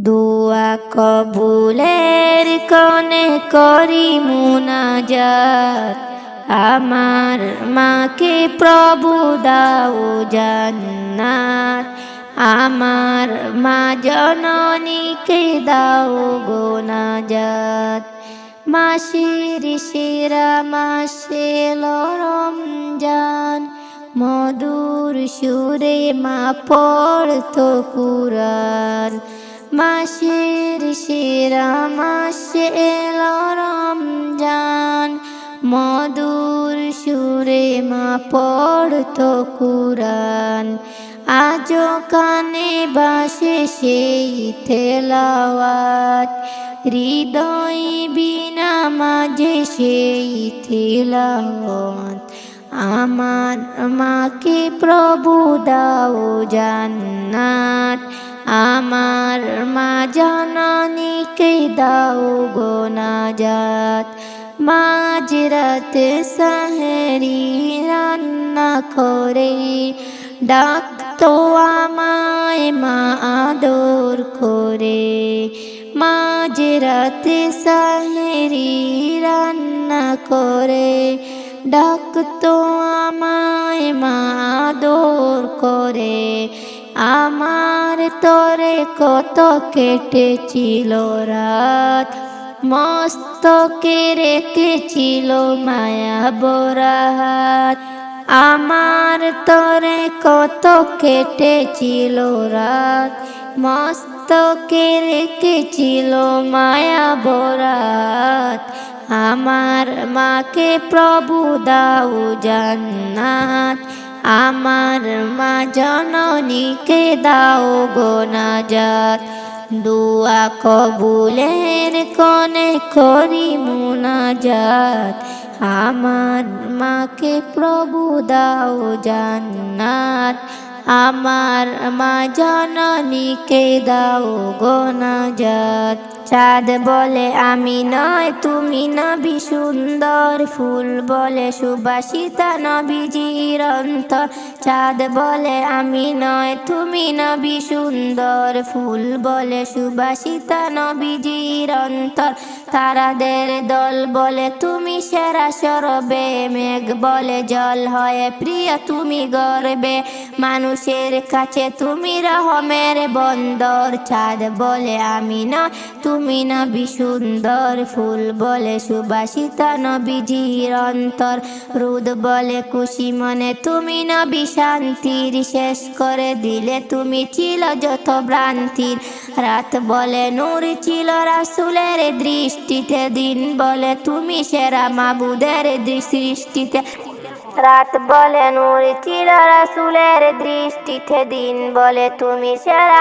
দুয়া কবুলের কনে করি মুনাজাত, আমার মাকে প্রভু দাও জান্নাত। আমার মা জননীকে দাও গো নাজাত। মাসের সেরা মাসে রমজান, মধুর সুরে মা পড়তো কুরআন। মাসের সেরা মাসে রমজান, মধুর সুরে মা পড়তো কুরআন। আজো কানে বাসে সেই তেলাওয়াত, হৃদয় বিনা মাঝে সেই তেলাওয়াত। আমার মাকে প্রভু দাও জান্নাত, আমার মা জননীকে দাও গো নাজাত। মাঝরাতে সাহেরি রান্না করে ডাকতো আমায় মা আদর করে। মাঝরাতে সাহেরি রান্না করে ডাকতো আমায় মা আদর করে। আমার তরে কত কেটেছিল রাত, মস্তকে রেখেছিল মায়া ভরা হাত। আমার তরে কত কেটেছিল রাত, মস্তকে রেখেছিল মায়া ভরা হাত। আমার মাকে প্রভু দাও জান্নাত, আমার মা জননীকে দাও গো নাজাত। দুয়া কবুলের কনে করি মুনাজাত, আমার মাকে প্রভু দাও জান্নাত। আমার মা জননীকে দাও গো নাজাত। চাঁদ বলে আমি নয় তুমি নবী সুন্দর, ফুল বলে সুবাসিতা নবীজির অন্তর। চাঁদ বলে আমি নয় তুমি নবী সুন্দর, ফুল বলে সুবাসিতা নবীজির অন্তর। তারাদের দল বলে তুমি সেরা সরবে, মেঘ বলে জল হয়ে প্রিয় তুমি গর্বে। মানুষের কাছে তুমি রহমের বন্দর। চাঁদ বলে আমি নয় তুমি নবী সুন্দর, ফুল বলে সুবাসিতা নবীজির অন্তর। রোদ বলে খুশি মনে তুমি নবী শান্তির, শেষ করে দিলে তুমি ছিল যত ভ্রান্তির। রাত বলে নূর ছিল রাসূলের দৃষ্টিতে, দিন বলে তুমি সেরা মাবুদের সৃষ্টিতে। রাত বলে নূর ছিল রাসূলের দৃষ্টিতে, দিন বলে তুমি সেরা